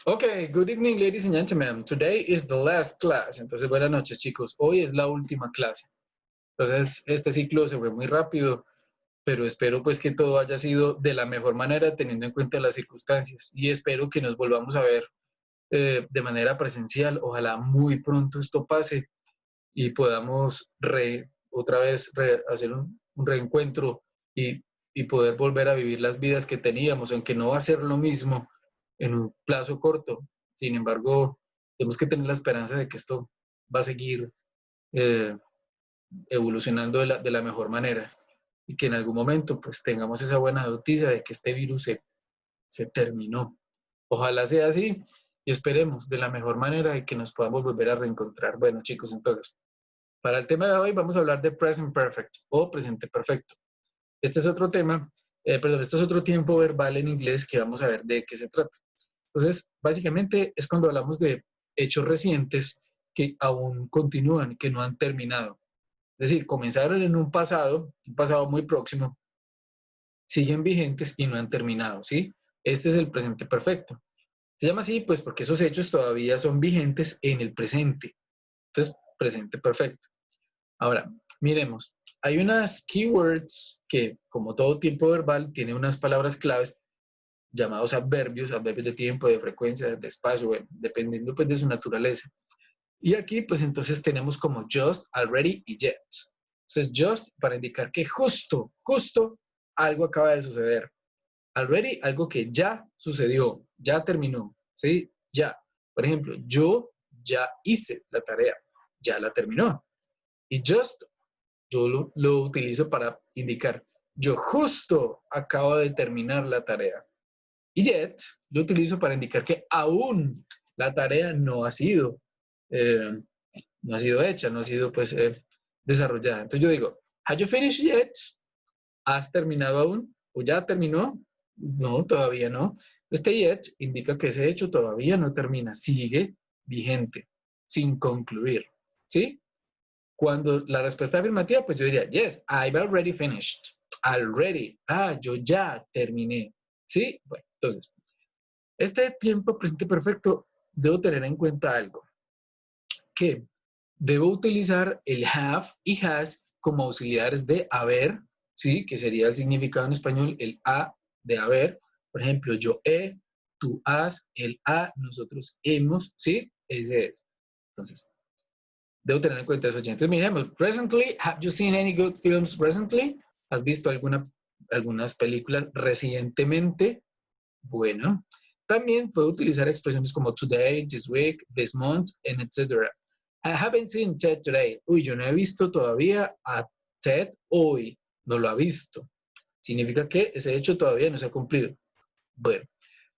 Okay, good evening, ladies and gentlemen. Today is the last class. Entonces, buenas noches, chicos. Hoy es la última clase. Entonces, este ciclo se fue muy rápido, pero espero pues que todo haya sido de la mejor manera teniendo en cuenta las circunstancias. Y espero que nos volvamos a ver de manera presencial. Ojalá muy pronto esto pase y podamos otra vez hacer un reencuentro y poder volver a vivir las vidas que teníamos, aunque no va a ser lo mismo en un plazo corto. Sin embargo, tenemos que tener la esperanza de que esto va a seguir eh, evolucionando de la mejor manera y que en algún momento pues tengamos esa buena noticia de que este virus se terminó. Ojalá sea así y esperemos de la mejor manera de que nos podamos volver a reencontrar. Bueno, chicos, entonces, para el tema de hoy vamos a hablar de present perfect o presente perfecto. Este es otro tema, este es otro tiempo verbal en inglés que vamos a ver de qué se trata. Entonces, básicamente es cuando hablamos de hechos recientes que aún continúan, que no han terminado. Es decir, comenzaron en un pasado muy próximo, siguen vigentes y no han terminado, ¿sí? Este es el presente perfecto. Se llama así, pues, porque esos hechos todavía son vigentes en el presente. Entonces, presente perfecto. Ahora, miremos, hay unas keywords que, como todo tiempo verbal, tiene unas palabras claves llamados adverbios, adverbios de tiempo, de frecuencia, de espacio, bueno, dependiendo pues de su naturaleza. Y aquí pues entonces tenemos como just, already y yet. Entonces just para indicar que justo algo acaba de suceder. Already, algo que ya sucedió, ya terminó, ¿sí? Ya. Por ejemplo, yo ya hice la tarea, ya la terminó. Y just yo lo utilizo para indicar, yo justo acabo de terminar la tarea. Y yet lo utilizo para indicar que aún la tarea eh, no ha sido hecha, no ha sido pues desarrollada. Entonces yo digo, have you finished yet? ¿Has terminado aún? ¿O ya terminó? No, todavía no. Este yet indica que ese hecho todavía no termina, sigue vigente, sin concluir. ¿Sí? Cuando la respuesta afirmativa, pues yo diría, yes, I've already finished. Already. Ah, yo ya terminé. ¿Sí? Bueno, entonces, este tiempo presente perfecto, debo tener en cuenta algo, que debo utilizar el have y has como auxiliares de haber, ¿sí? Que sería el significado en español, el a de haber. Por ejemplo, yo he, tú has, el a, nosotros hemos, ¿sí? Ese es. Entonces, debo tener en cuenta eso. Entonces, miremos, presently, have you seen any good films recently? ¿Has visto algunas películas recientemente? Bueno, también puedo utilizar expresiones como today, this week, this month, and etc. I haven't seen Ted today. Uy, yo no he visto todavía a Ted hoy. No lo ha visto. Significa que ese hecho todavía no se ha cumplido. Bueno,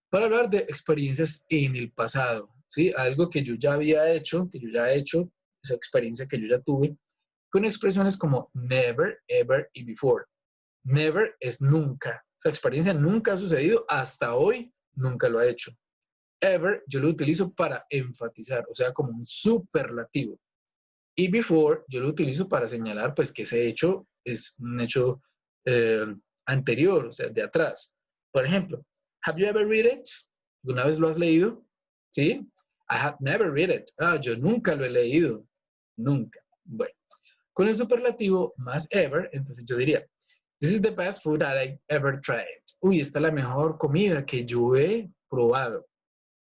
para hablar de experiencias en el pasado, ¿sí? Algo que yo ya había hecho, que yo ya he hecho, esa experiencia que yo ya tuve, con expresiones como never, ever y before. Never es nunca. Esa experiencia nunca ha sucedido hasta hoy, nunca lo ha hecho. Ever yo lo utilizo para enfatizar, o sea, como un superlativo. Y before yo lo utilizo para señalar pues que ese hecho es un hecho eh, anterior, o sea, de atrás. Por ejemplo, have you ever read it? ¿Alguna vez lo has leído? ¿Sí? I have never read it. Ah, yo nunca lo he leído. Nunca. Bueno, con el superlativo más ever, entonces yo diría, this is the best food that I ever tried. Uy, esta es la mejor comida que yo he probado.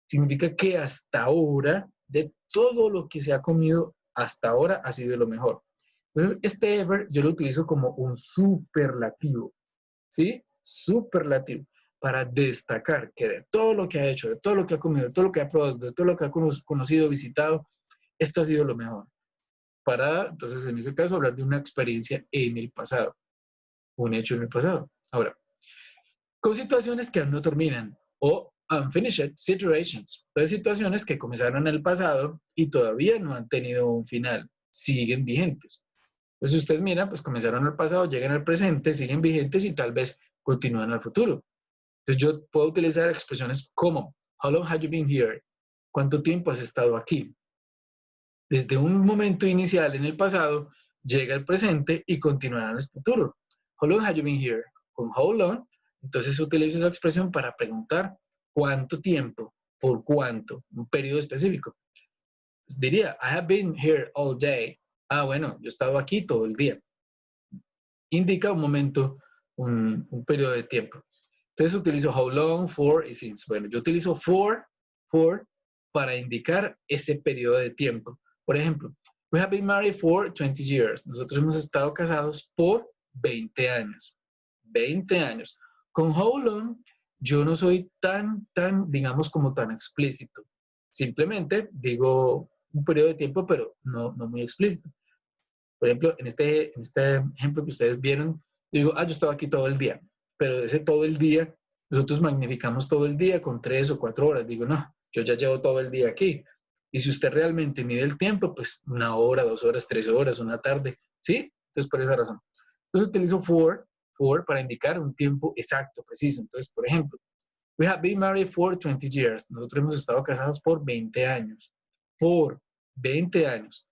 Significa que hasta ahora, de todo lo que se ha comido hasta ahora, ha sido lo mejor. Entonces, este ever yo lo utilizo como un superlativo, ¿sí? Superlativo, para destacar que de todo lo que ha hecho, de todo lo que ha comido, de todo lo que ha probado, de todo lo que ha conocido, visitado, esto ha sido lo mejor. Para, entonces, en ese caso, hablar de una experiencia en el pasado, un hecho en el pasado. Ahora, con situaciones que aún no terminan o unfinished situations. Entonces, situaciones que comenzaron en el pasado y todavía no han tenido un final, siguen vigentes. Pues si ustedes miran, pues comenzaron en el pasado, llegan al presente, siguen vigentes y tal vez continúan al futuro. Entonces yo puedo utilizar expresiones como How long have you been here? ¿Cuánto tiempo has estado aquí? Desde un momento inicial en el pasado, llega el presente y continuará en el futuro. How long have you been here? Con how long, entonces utilizo esa expresión para preguntar cuánto tiempo. ¿por cuánto? Un periodo específico. Pues diría, I have been here all day. Ah, bueno, yo he estado aquí todo el día. Indica un momento, un periodo de tiempo. Entonces utilizo how long, for y since. Bueno, yo utilizo for para indicar ese periodo de tiempo. Por ejemplo, we have been married for 20 years. Nosotros hemos estado casados por 20 años. 20 años. Con how long, yo no soy tan, digamos, como tan explícito. Simplemente digo un periodo de tiempo, pero no muy explícito. Por ejemplo, en este ejemplo que ustedes vieron, digo, yo estaba aquí todo el día, pero ese todo el día, nosotros magnificamos todo el día con 3 o 4 horas. Digo, no, yo ya llevo todo el día aquí. Y si usted realmente mide el tiempo, pues 1 hora, 2 horas, 3 horas, una tarde, ¿sí? Entonces, por esa razón. Entonces, utilizo for para indicar un tiempo exacto, preciso. Entonces, por ejemplo, we have been married for 20 years. Nosotros hemos estado casados por 20 años. Por 20 años.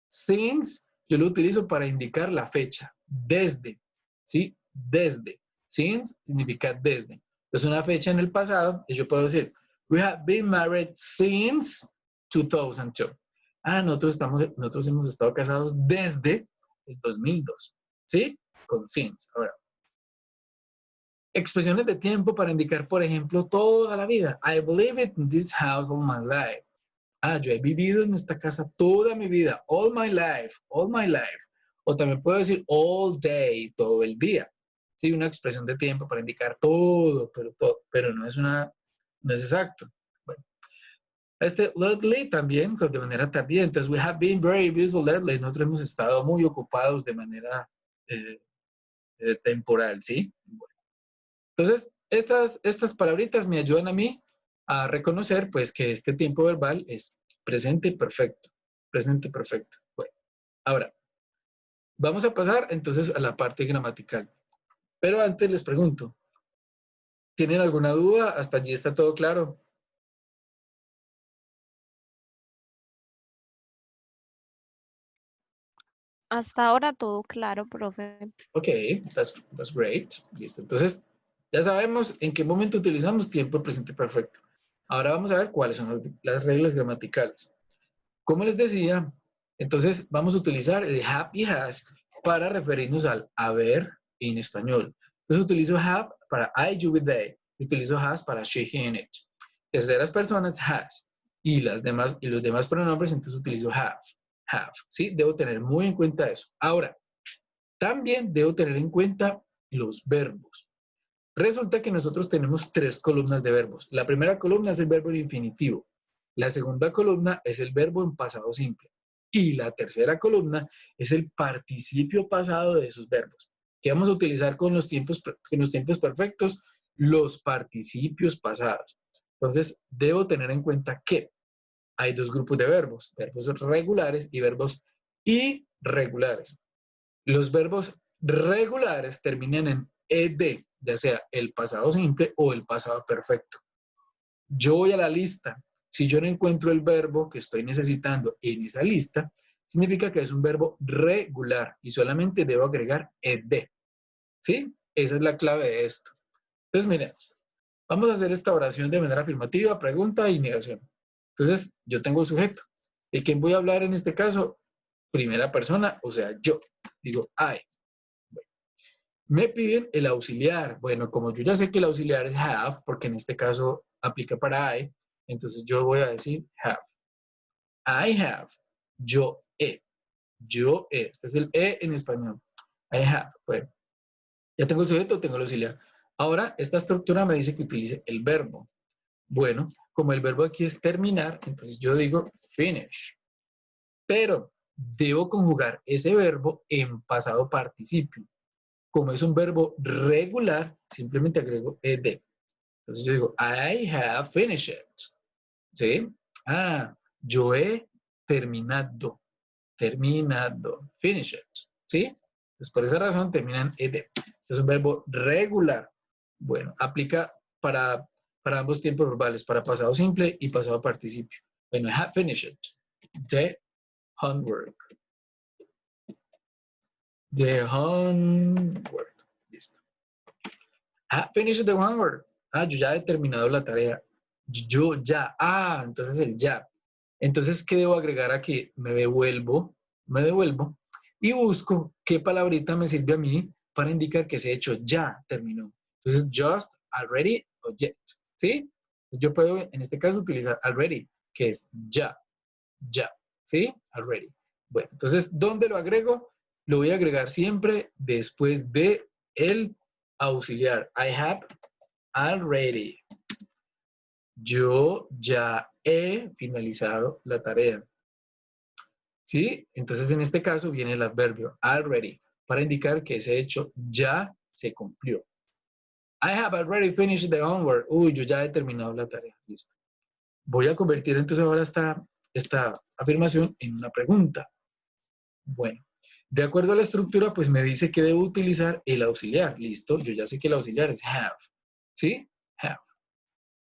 Since, yo lo utilizo para indicar la fecha. Desde, ¿sí? Desde. Since significa desde. Entonces, una fecha en el pasado, y yo puedo decir, we have been married since 2002. Nosotros hemos estado casados desde el 2002. ¿Sí? Con since. Ahora, expresiones de tiempo para indicar, por ejemplo, toda la vida. I believe it in this house all my life. Yo he vivido en esta casa toda mi vida, all my life, all my life. O también puedo decir all day, todo el día. Sí, una expresión de tiempo para indicar todo, pero no es exacto. Bueno, lately también, de manera tardía. Entonces, we have been very busy lately. Nosotros hemos estado muy ocupados de manera eh, temporal, ¿sí? Bueno, entonces, estas palabritas me ayudan a mí a reconocer, pues, que este tiempo verbal es presente perfecto. Presente perfecto. Bueno, ahora, vamos a pasar entonces a la parte gramatical. Pero antes les pregunto, ¿tienen alguna duda? ¿Hasta allí está todo claro? Hasta ahora todo claro, profe. Ok, that's great. Listo. Entonces, ya sabemos en qué momento utilizamos tiempo presente perfecto. Ahora vamos a ver cuáles son las reglas gramaticales. Como les decía, entonces vamos a utilizar el have y has para referirnos al haber en español. Entonces utilizo have para I, you, we, they. Utilizo has para she, he, and it. Terceras personas, has. Y los demás pronombres, entonces utilizo have. Have. ¿Sí? Debo tener muy en cuenta eso. Ahora, también debo tener en cuenta los verbos. Resulta que nosotros tenemos 3 columnas de verbos. La primera columna es el verbo en infinitivo. La segunda columna es el verbo en pasado simple. Y la tercera columna es el participio pasado de esos verbos. ¿Qué vamos a utilizar con los tiempos perfectos? Los participios pasados. Entonces, debo tener en cuenta que hay 2 grupos de verbos regulares y verbos irregulares. Los verbos regulares terminan en ed, ya sea el pasado simple o el pasado perfecto. Yo voy a la lista. Si yo no encuentro el verbo que estoy necesitando en esa lista, significa que es un verbo regular y solamente debo agregar ed. ¿Sí? Esa es la clave de esto. Entonces, miremos. Vamos a hacer esta oración de manera afirmativa, pregunta y negación. Entonces, yo tengo el sujeto. ¿De quién voy a hablar en este caso? Primera persona, o sea, yo. Digo, I. Me piden el auxiliar. Bueno, como yo ya sé que el auxiliar es have, porque en este caso aplica para I, entonces yo voy a decir have. I have. Yo he. Yo he. Este es el he en español. I have. Bueno, ya tengo el sujeto, tengo el auxiliar. Ahora, esta estructura me dice que utilice el verbo. Bueno, como el verbo aquí es terminar, entonces yo digo finish. Pero debo conjugar ese verbo en pasado participio. Como es un verbo regular, simplemente agrego ed. Entonces yo digo, I have finished it. ¿Sí? Yo he terminado. Terminado. Finish it. ¿Sí? Entonces por esa razón terminan ed. Este es un verbo regular. Bueno, aplica para ambos tiempos verbales, para pasado simple y pasado participio. Bueno, I have finished the homework. The homework. Listo. Finished the homework. Yo ya he terminado la tarea. Yo ya. Ah, entonces el ya. Entonces, ¿qué debo agregar aquí? Me devuelvo y busco qué palabrita me sirve a mí para indicar que ese hecho ya terminó. Entonces, just, already o yet. ¿Sí? Yo puedo, en este caso, utilizar already, que es ya, ya. ¿Sí? Already. Bueno, entonces, ¿dónde lo agrego? Lo voy a agregar siempre después de el auxiliar. I have already. Yo ya he finalizado la tarea. ¿Sí? Entonces, en este caso viene el adverbio already para indicar que ese hecho ya se cumplió. I have already finished the homework. Uy, yo ya he terminado la tarea. Listo. Voy a convertir entonces ahora esta afirmación en una pregunta. Bueno, de acuerdo a la estructura, pues me dice que debo utilizar el auxiliar. Listo, yo ya sé que el auxiliar es have. ¿Sí? Have.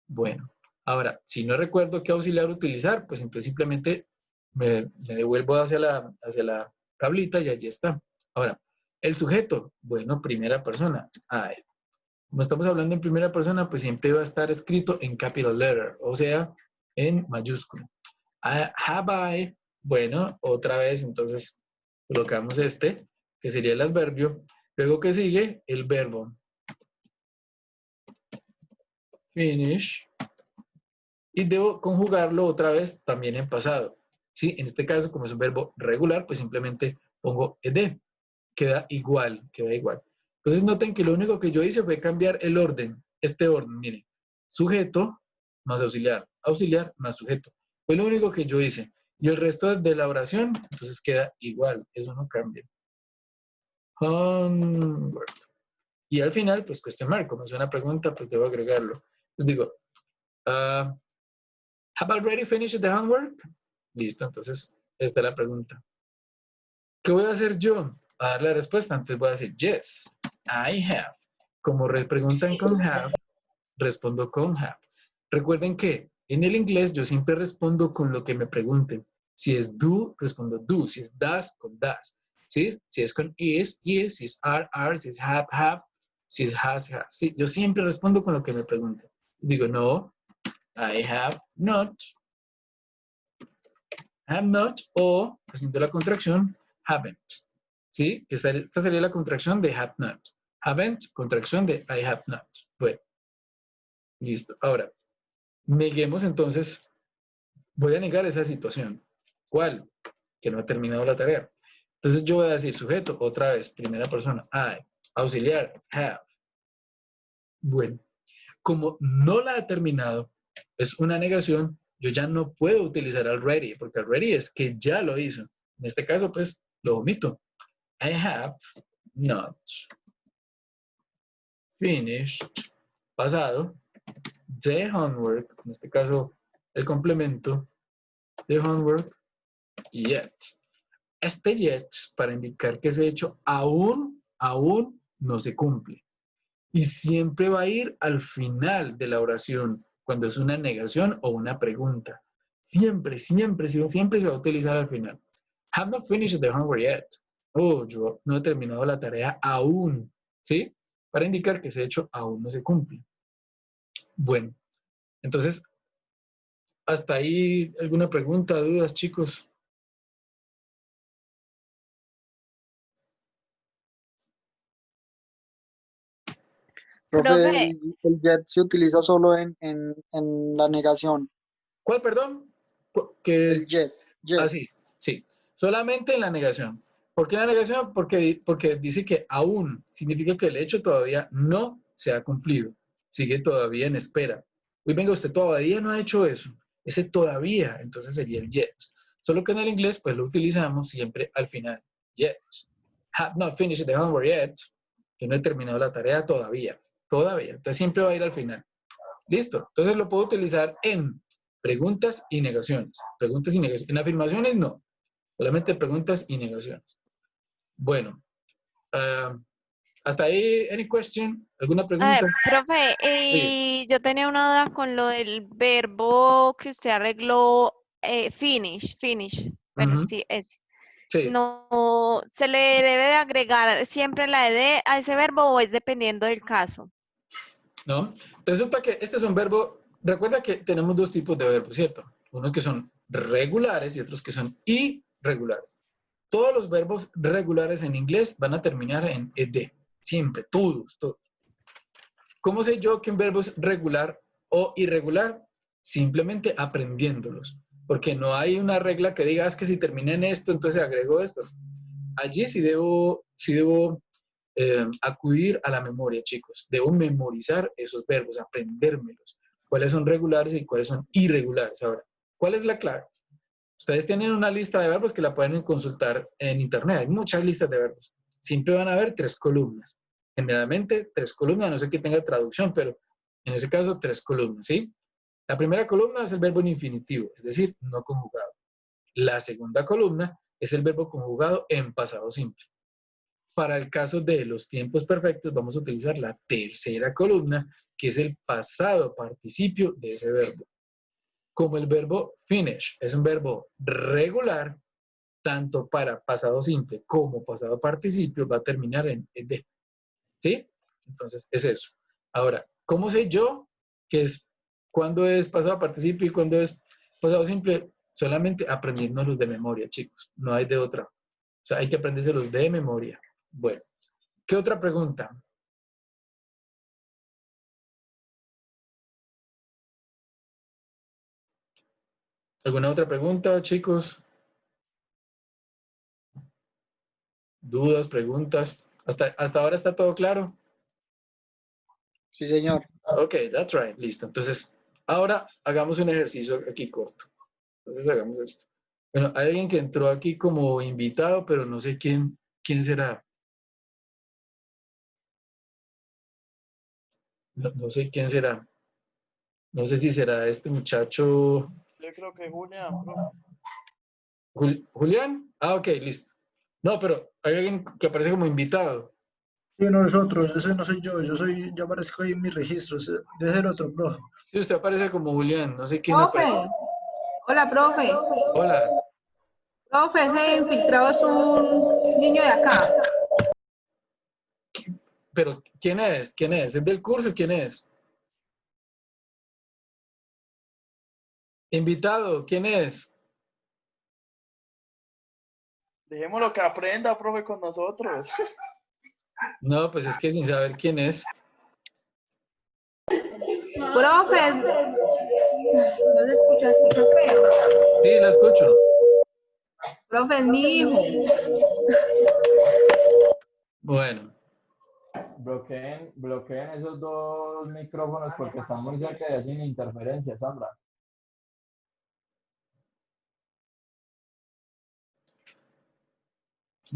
Bueno, ahora, si no recuerdo qué auxiliar utilizar, pues entonces simplemente me devuelvo hacia la tablita y allí está. Ahora, el sujeto, bueno, primera persona. I. Como estamos hablando en primera persona, pues siempre va a estar escrito en capital letter, o sea, en mayúscula. Have I, bueno, otra vez, entonces colocamos este, que sería el adverbio. Luego que sigue, el verbo. Finish. Y debo conjugarlo otra vez también en pasado. ¿Sí? En este caso, como es un verbo regular, pues simplemente pongo ed. Queda igual, queda igual. Entonces noten que lo único que yo hice fue cambiar el orden. Este orden, miren. Sujeto más auxiliar. Auxiliar más sujeto. Fue lo único que yo hice. Y el resto de la oración, entonces queda igual. Eso no cambia. Homework. Y al final, pues question mark. Como es una pregunta, pues debo agregarlo. Les digo, have already finished the homework? Listo, entonces esta es la pregunta. ¿Qué voy a hacer yo? A dar la respuesta, entonces voy a decir yes, I have. Como preguntan con have, respondo con have. Recuerden que en el inglés yo siempre respondo con lo que me pregunten. Si es do, respondo do. Si es does, con does. ¿Sí? Si es con is, is. Si es are. Si es have. Si es has. Sí, yo siempre respondo con lo que me pregunten. Digo, no, I have not. Have not o, haciendo la contracción, haven't. ¿Sí? Esta sería la contracción de have not. Haven't, contracción de I have not. Bueno, listo. Ahora, neguemos entonces, voy a negar esa situación. ¿Cuál? Que no he terminado la tarea. Entonces yo voy a decir sujeto, otra vez, primera persona, I. Auxiliar, have. Bueno, como no la he terminado, es una negación, yo ya no puedo utilizar already, porque already es que ya lo hizo. En este caso, pues, lo omito. I have not finished, pasado, the homework, en este caso, el complemento, the homework, yet. Este yet, para indicar que ese hecho aún no se cumple. Y siempre va a ir al final de la oración, cuando es una negación o una pregunta. Siempre se va a utilizar al final. Have not finished the homework yet. Oh, yo no he terminado la tarea aún. ¿Sí? Para indicar que ese hecho aún no se cumple. Bueno, entonces, hasta ahí, ¿alguna pregunta, dudas, chicos? Profe, Profe, el jet se utiliza solo en la negación. ¿Cuál, perdón? Que El jet, jet. sí, sí. Solamente en la negación. ¿Por qué en la negación? Porque dice que aún significa que el hecho todavía no se ha cumplido. Sigue todavía en espera. Uy, venga, usted todavía no ha hecho eso. Ese todavía, entonces sería el yet. Solo que en el inglés, pues lo utilizamos siempre al final. Yet. Have not finished the homework yet. Yo no he terminado la tarea todavía. Todavía. Entonces siempre va a ir al final. Listo. Entonces lo puedo utilizar en preguntas y negaciones. Preguntas y negaciones. En afirmaciones no. Solamente preguntas y negaciones. Bueno. Hasta ahí, any question? ¿Alguna pregunta? profe, Sí. yo tenía una duda con lo del verbo que usted arregló, finish. Bueno, Ujú. sí, es. Sí. No, ¿se le debe de agregar siempre la ed a ese verbo o es dependiendo del caso? ¿No? Resulta que este es un verbo recuerda que tenemos dos tipos de verbos, ¿cierto? Unos que son regulares y otros que son irregulares. Todos los verbos regulares en inglés van a terminar en ed, siempre, todos, todos. ¿Cómo sé yo que un verbo es regular o irregular? Simplemente aprendiéndolos, porque no hay una regla que diga, es que si termina en esto, entonces agrego esto. Allí sí debo acudir a la memoria, chicos. Debo memorizar esos verbos, aprendérmelos. Cuáles son regulares y cuáles son irregulares. Ahora, ¿cuál es la clave? Ustedes tienen una lista de verbos que la pueden consultar en internet. Hay muchas listas de verbos. Siempre van a haber 3 columnas. Generalmente 3 columnas, no sé que tenga traducción, pero en ese caso 3 columnas, ¿sí? La primera columna es el verbo en infinitivo, es decir, no conjugado. La segunda columna es el verbo conjugado en pasado simple. Para el caso de los tiempos perfectos, vamos a utilizar la tercera columna, que es el pasado participio de ese verbo. Como el verbo finish es un verbo regular, tanto para pasado simple como pasado participio, va a terminar en ed. ¿Sí? Entonces, es eso. Ahora, ¿cómo sé yo que es cuándo es pasado participio y cuándo es pasado simple? Solamente aprendiéndolos de memoria, chicos. No hay de otra. O sea, hay que aprendérselos de memoria. Bueno, ¿qué otra pregunta? ¿Alguna otra pregunta, chicos? ¿Dudas, preguntas? ¿Hasta ahora está todo claro? Sí, señor. Ok, that's right. Listo. Entonces, ahora hagamos un ejercicio aquí corto. Entonces, hagamos esto. Bueno, hay alguien que entró aquí como invitado, pero no sé quién será. No sé quién será. No sé si será este muchacho. Yo creo que Julián, profe. ¿Julián? Ah, ok, listo. No, pero hay alguien que aparece como invitado. Sí, nosotros, ese no soy yo aparezco ahí en mis registros, debe ser otro, bro. Sí, usted aparece como Julián. No sé quién Profe, aparece. hola, profe. Hola. Profe, ese infiltrado es un niño de acá. Pero, ¿quién es? ¿Quién es? ¿Es del curso? ¿Quién es? Invitado, ¿quién es? Dejémoslo que aprenda, profe, con nosotros. No, pues es que sin saber quién es. Profe, no se escucha feo. Sí, la escucho. Profe, es mi hijo. Bueno, Bloqueen esos dos micrófonos porque están muy cerca y hacen interferencia, Sandra.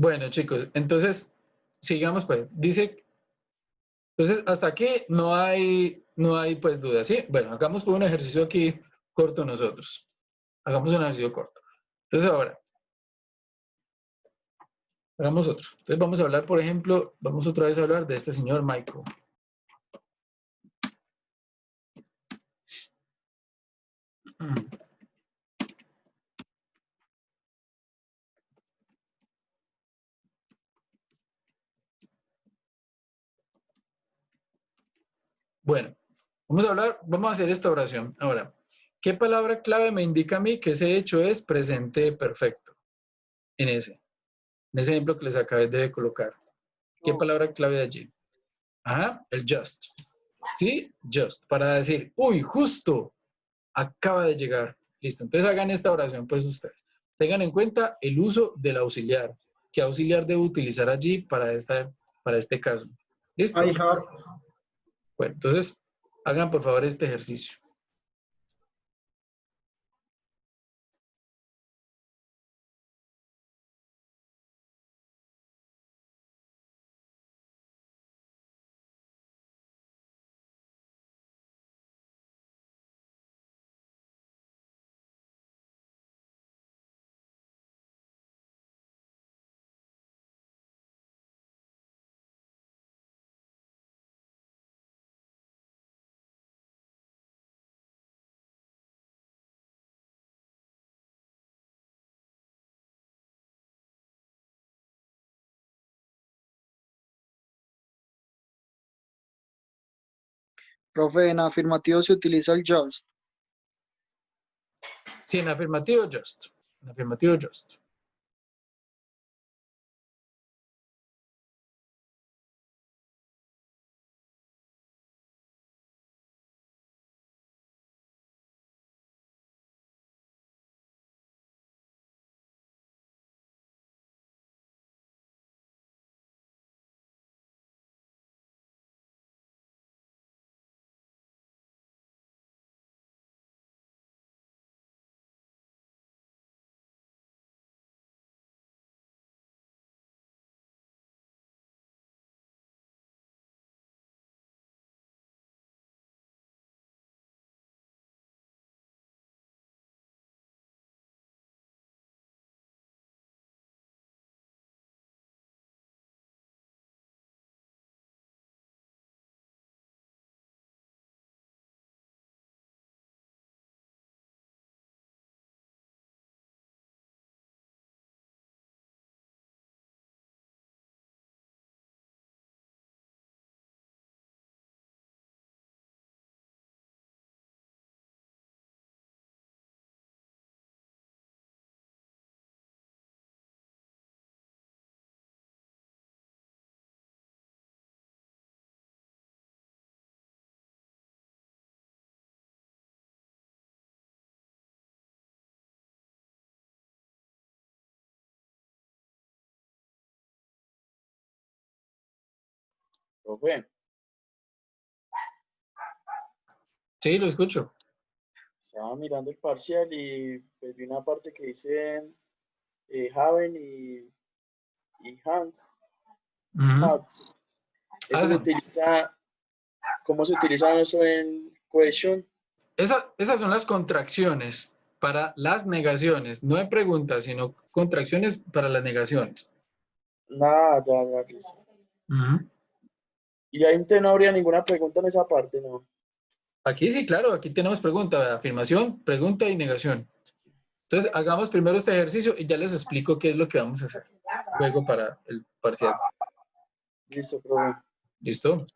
bueno, chicos, entonces, sigamos pues. Dice, entonces, hasta aquí no hay pues dudas, ¿sí? Bueno, hagamos pues un ejercicio aquí corto nosotros. Hagamos un ejercicio corto. Entonces, ahora, hagamos otro. Entonces, vamos a hablar, por ejemplo, vamos otra vez a hablar de este señor Michael. Bueno, vamos a hacer esta oración. Ahora, ¿qué palabra clave me indica a mí que ese hecho es presente perfecto? En ese ejemplo que les acabé de colocar. ¿Qué palabra clave de allí? Ajá, el just. ¿Sí? Just. Para decir, uy, justo, acaba de llegar. Listo. Entonces hagan esta oración, pues ustedes. Tengan en cuenta el uso del auxiliar. ¿Qué auxiliar debo utilizar allí para este caso? ¿Listo? I have, Bueno, entonces hagan por favor este ejercicio. Profe, en afirmativo se utiliza el just. Sí, en afirmativo, just. En afirmativo, just. Profe, Sí, lo escucho. estaba mirando el parcial y pues, vi una parte que dice Haven y Hans. Ujú. Hats. Eso se Hacen. utiliza, ¿cómo se utiliza eso en question? Esas son las contracciones para las negaciones, no en preguntas, sino contracciones para las negaciones. Nada, ya, listo. Ujú. Y ahí no habría ninguna pregunta en esa parte, ¿no? Aquí sí, claro, aquí tenemos pregunta, afirmación, pregunta y negación. Entonces, hagamos primero este ejercicio y ya les explico qué es lo que vamos a hacer luego para el parcial. Listo, profe. ¿Listo?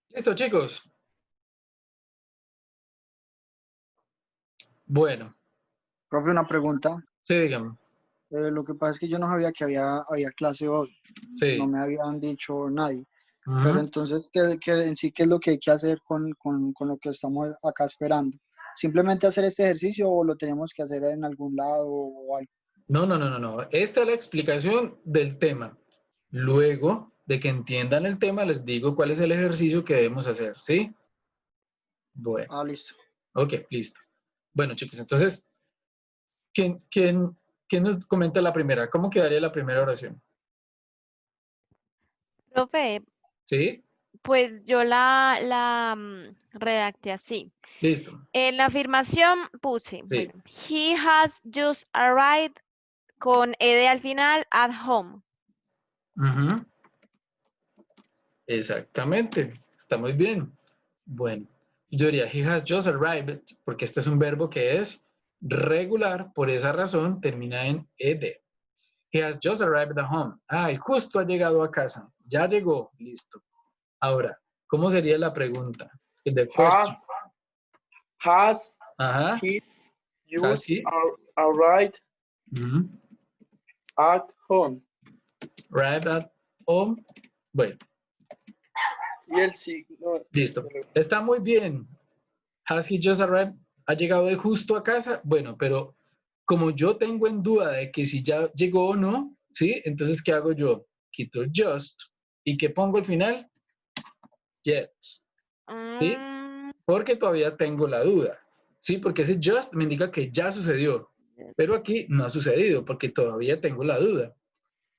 Listo, chicos. Bueno, Profe, una pregunta. sí, dígame. Lo que pasa es que yo no sabía que había clase hoy. Sí. No me habían dicho nadie. Ujú. Pero entonces, ¿qué es lo que hay que hacer con lo que estamos acá esperando? ¿Simplemente hacer este ejercicio o lo tenemos que hacer en algún lado o algo? No. Esta es la explicación del tema. Luego de que entiendan el tema, les digo cuál es el ejercicio que debemos hacer, ¿sí? Bueno, Ah, listo. ok, listo. Bueno, chicos, entonces, ¿quién nos comenta la primera? ¿Cómo quedaría la primera oración? Profe, ¿Sí? pues yo la redacté así. Listo. En la afirmación puse, Sí. bueno, he has just arrived con ed al final at home. Ujú. Exactamente. Está muy bien. Bueno, yo diría, he has just arrived, porque este es un verbo que es regular, por esa razón termina en ed. He has just arrived at home. Ay, justo ha llegado a casa. Ya llegó. Listo. Ahora, ¿cómo sería la pregunta? The question. Has Ajá. he Has just he? arrived Ujú. at home? Arrived at home. Bueno, Y el signo. listo. Está muy bien. Has he just arrived? ¿Ha llegado de justo a casa? Bueno, pero como yo tengo en duda de que si ya llegó o no, ¿sí? Entonces, ¿qué hago yo? Quito el just. ¿Y qué pongo al final? Yet. ¿Sí? Mm, Porque todavía tengo la duda. ¿Sí? Porque ese just me indica que ya sucedió. Pero aquí no ha sucedido porque todavía tengo la duda.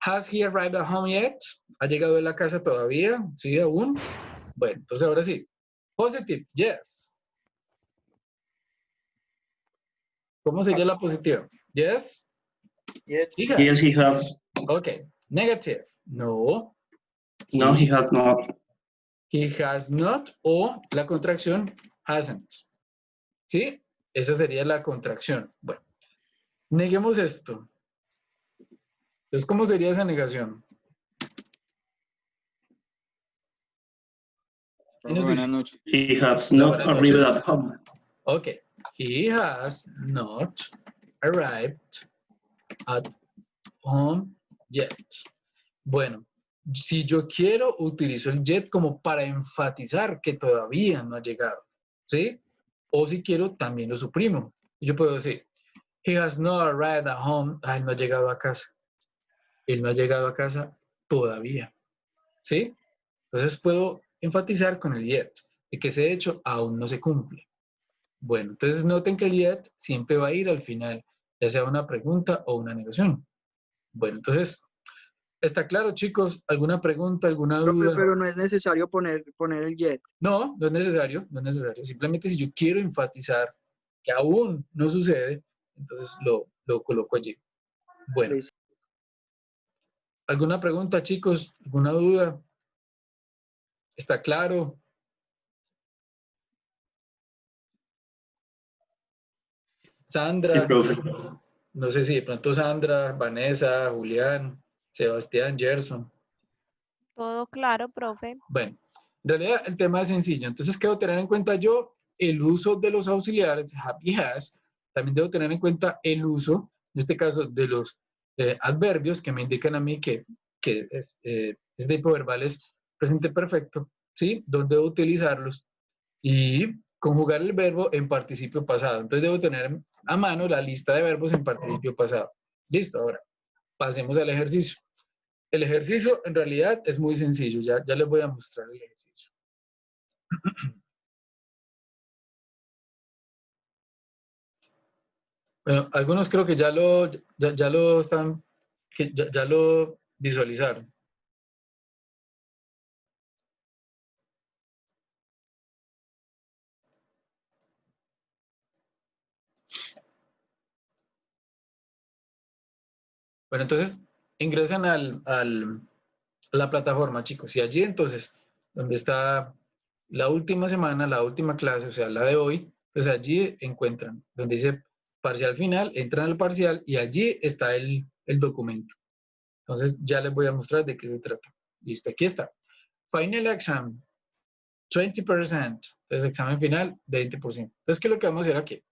Has he arrived at home yet? ¿Ha llegado a la casa todavía? ¿Sí? ¿Aún? Bueno, entonces ahora sí. Positive, yes. ¿Cómo sería la positiva? Yes? Yes. He has. Yes, he has. Okay. Negative. No. No, he has not. He has not o la contracción hasn't. ¿Sí? Esa sería la contracción. Bueno, neguemos esto. Entonces, ¿cómo sería esa negación? ¿Quién nos dice? Buenas noches. He has Hola, not buenas arrived noches. at home. Ok. He has not arrived at home yet. Bueno, si yo quiero, utilizo el yet como para enfatizar que todavía no ha llegado. ¿Sí? O si quiero, también lo suprimo. Yo puedo decir, he has not arrived at home. Él no ha llegado a casa. Él no ha llegado a casa todavía. ¿Sí? Entonces puedo enfatizar con el yet, de que ese hecho aún no se cumple. Bueno, entonces noten que el yet siempre va a ir al final, ya sea una pregunta o una negación. Bueno, entonces, ¿está claro, chicos? ¿Alguna pregunta, alguna Profe, duda? pero no es necesario poner el yet. No, no es necesario, no es necesario. Simplemente si yo quiero enfatizar que aún no sucede, entonces lo coloco allí. Bueno, Listo. ¿alguna pregunta, chicos? ¿Alguna duda? ¿Está claro? Sí, Sandra, profe. no sé si de pronto Sandra, Vanessa, Julián, Sebastián, Gerson. todo claro, profe. Bueno, en realidad el tema es sencillo. Entonces, ¿qué debo tener en cuenta yo? El uso de los auxiliares, have y has. También debo tener en cuenta el uso, en este caso, de los adverbios que me indican a mí que este tipo verbal es presente perfecto, ¿sí? ¿Dónde debo utilizarlos? Y conjugar el verbo en participio pasado. Entonces, debo tener a mano la lista de verbos en participio pasado. Listo, ahora pasemos al ejercicio. El ejercicio en realidad es muy sencillo, ya les voy a mostrar el ejercicio. Bueno, algunos creo que ya lo están, que ya lo visualizaron. Bueno, entonces ingresan a la plataforma, chicos, y allí entonces, donde está la última semana, la última clase, o sea, la de hoy, entonces allí encuentran, donde dice parcial final, entran al parcial y allí está el documento. Entonces ya les voy a mostrar de qué se trata. Listo, aquí está. Final exam, 20%. Entonces examen final, 20%. Entonces, ¿qué es lo que vamos a hacer aquí?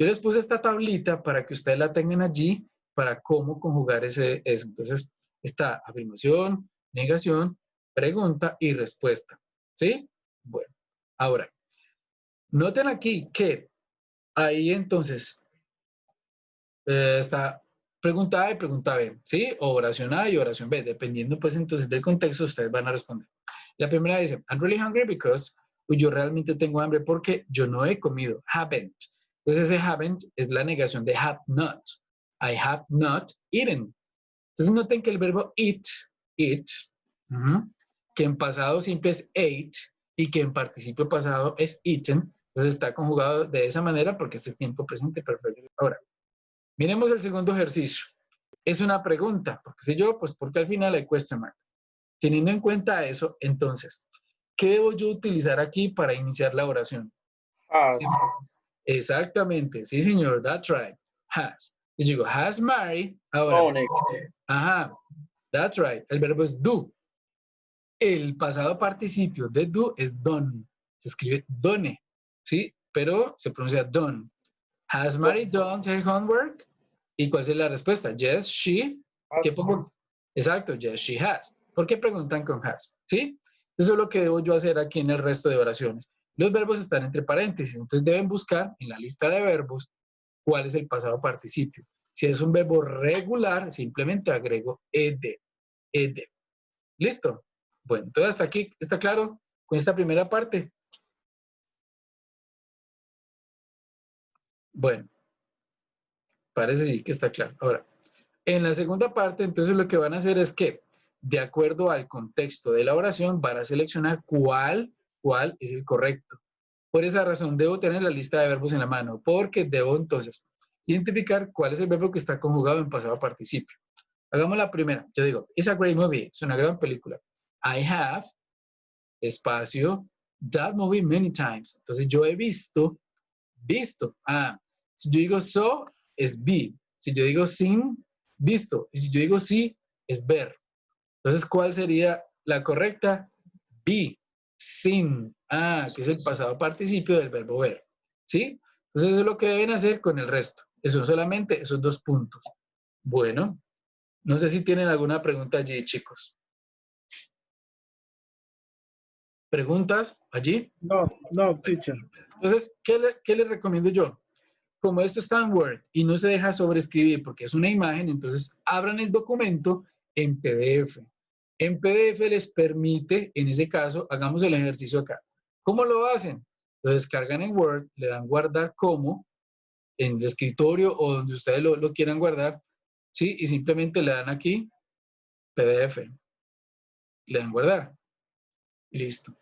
Yo les puse esta tablita para que ustedes la tengan allí para cómo conjugar eso. Entonces, está afirmación, negación, pregunta y respuesta. ¿Sí? Bueno, ahora, noten aquí que ahí entonces está pregunta A y pregunta B, ¿sí? O oración A y oración B, dependiendo pues entonces del contexto, ustedes van a responder. La primera dice, I'm really hungry because, yo realmente tengo hambre porque yo no he comido, haven't. Entonces ese haven't es la negación de have not. I have not eaten. Entonces noten que el verbo eat, que en pasado simple es ate y que en participio pasado es eaten, entonces está conjugado de esa manera porque este es tiempo presente perfecto. Ahora, miremos el segundo ejercicio. Es una pregunta, porque si yo, pues porque al final hay question mark. Teniendo en cuenta eso, entonces, ¿qué debo yo utilizar aquí para iniciar la oración? Has. Exactamente, sí señor, that's right, has. Y digo, has Mary, ahora, Done. ajá, that's right, el verbo es do. El pasado participio de do es done, se escribe done, ¿sí? Pero se pronuncia done. Has Mary done her homework? ¿Y cuál es la respuesta? Yes, she. ¿Qué pongo? Exacto, yes, she has. ¿Por qué preguntan con has? ¿Sí? Eso es lo que debo yo hacer aquí en el resto de oraciones. Los verbos están entre paréntesis, entonces deben buscar en la lista de verbos cuál es el pasado participio. Si es un verbo regular, simplemente agrego ed. Ed. ¿Listo? Bueno, entonces hasta aquí, ¿está claro con esta primera parte? Bueno, parece sí que está claro. Ahora, en la segunda parte, entonces lo que van a hacer es que, de acuerdo al contexto de la oración, van a seleccionar cuál es el correcto. Por esa razón, debo tener la lista de verbos en la mano, porque debo entonces identificar cuál es el verbo que está conjugado en pasado participio. Hagamos la primera. Yo digo, it's a great movie. Es una gran película. I have, espacio, that movie many times. Entonces, yo he visto. Ah, si yo digo so, es be. Si yo digo sin, visto. Y si yo digo sí, es ver. Entonces, ¿cuál sería la correcta? Be, sin. Ah, que es el pasado participio del verbo ver. ¿Sí? Entonces, eso es lo que deben hacer con el resto. Eso solamente esos 2 puntos. Bueno, no sé si tienen alguna pregunta allí, chicos. ¿Preguntas allí? No, teacher. Entonces, ¿qué les recomiendo yo? Como esto está en Word y no se deja sobreescribir porque es una imagen, entonces abran el documento en PDF. En PDF les permite, en ese caso, hagamos el ejercicio acá. ¿Cómo lo hacen? Lo descargan en Word, le dan guardar como, en el escritorio o donde ustedes lo quieran guardar, ¿sí? Y simplemente le dan aquí, PDF. Le dan guardar. Listo.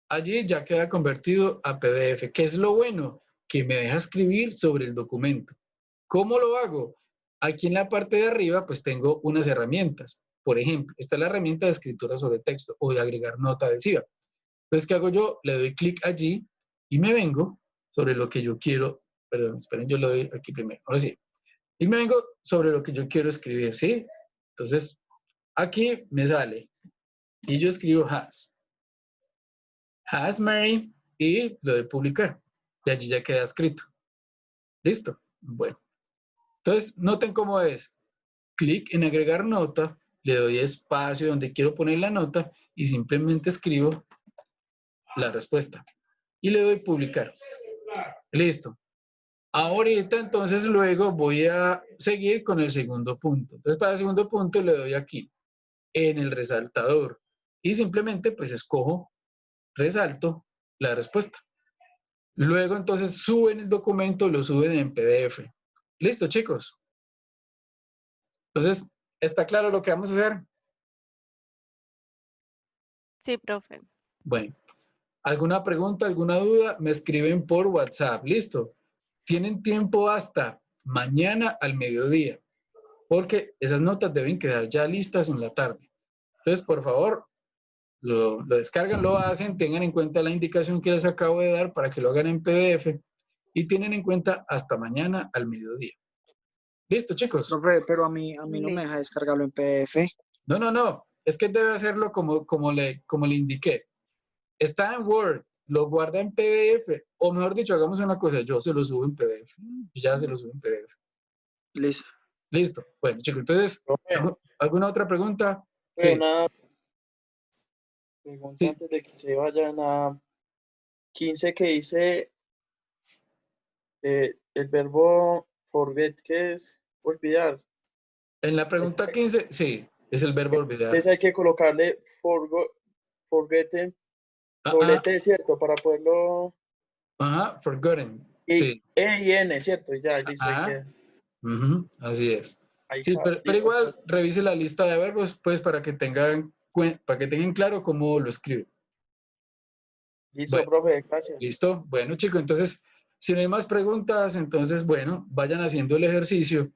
Allí ya queda convertido a PDF. ¿Qué es lo bueno? Que me deja escribir sobre el documento. ¿Cómo lo hago? Aquí en la parte de arriba pues tengo unas herramientas. Por ejemplo, esta es la herramienta de escritura sobre texto o de agregar nota adhesiva. Entonces, ¿qué hago yo? Le doy clic allí y me vengo sobre lo que yo quiero. Perdón, esperen, yo lo doy aquí primero. Ahora sí. Y me vengo sobre lo que yo quiero escribir, ¿sí? Entonces, aquí me sale y yo escribo has Mary y lo de publicar. Y allí ya queda escrito. ¿Listo? Bueno. Entonces, noten cómo es. Clic en agregar nota, le doy espacio donde quiero poner la nota y simplemente escribo la respuesta. Y le doy publicar. Listo. Ahorita, entonces, luego voy a seguir con el segundo punto. Entonces, para el segundo punto le doy aquí, en el resaltador. Y simplemente, pues, escojo, resalto la respuesta. Luego, entonces, suben el documento, lo suben en PDF. Listo, chicos. Entonces, ¿está claro lo que vamos a hacer? Sí, profe. Bueno, ¿alguna pregunta, alguna duda? Me escriben por WhatsApp. Listo. Tienen tiempo hasta mañana al mediodía, porque esas notas deben quedar ya listas en la tarde. Entonces, por favor, lo descargan, lo hacen, tengan en cuenta la indicación que les acabo de dar para que lo hagan en PDF y tienen en cuenta hasta mañana al mediodía. ¿Listo, chicos? Profe, pero a mí no me deja descargarlo en PDF. No. Es que debe hacerlo como le indiqué. Está en Word. lo guarda en PDF, o mejor dicho, hagamos una cosa, yo se lo subo en PDF, y ya se lo subo en PDF. Listo. Listo. Bueno, chicos, entonces, Profe, ¿alguna otra pregunta? pero Sí, una pregunta sí. antes de que se vayan a 15 que dice el verbo forget, ¿qué es? Olvidar. En la pregunta 15, sí, es el verbo olvidar. Entonces hay que colocarle forgotten, doblete, ¿cierto? Para poderlo... Ajá, forgotten. Y, Sí. y N, ¿cierto? Ya, listo. Ajá. Así es. Ahí Sí, pero listo. igual revise la lista de verbos, pues, para que tengan claro cómo lo escribo. Listo, Bueno, profe, gracias. listo. Bueno, chicos, entonces, si no hay más preguntas, entonces, bueno, vayan haciendo el ejercicio.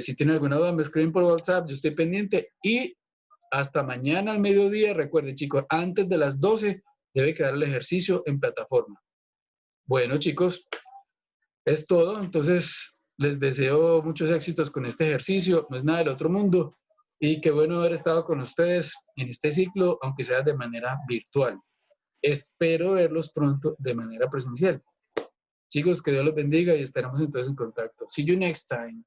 Si tienen alguna duda, me escriben por WhatsApp, yo estoy pendiente. Y hasta mañana al mediodía, recuerden, chicos, antes de las 12 debe quedar el ejercicio en plataforma. Bueno, chicos, es todo. Entonces, les deseo muchos éxitos con este ejercicio. No es nada del otro mundo. Y qué bueno haber estado con ustedes en este ciclo, aunque sea de manera virtual. Espero verlos pronto de manera presencial. Chicos, que Dios los bendiga y estaremos entonces en contacto. See you next time.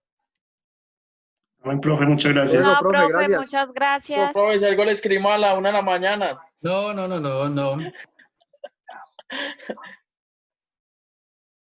Buen profe, muchas gracias. Bueno, No, profe, profe, gracias. muchas Listo, gracias. profe, si algo le escribimos a la 1 de la mañana. No.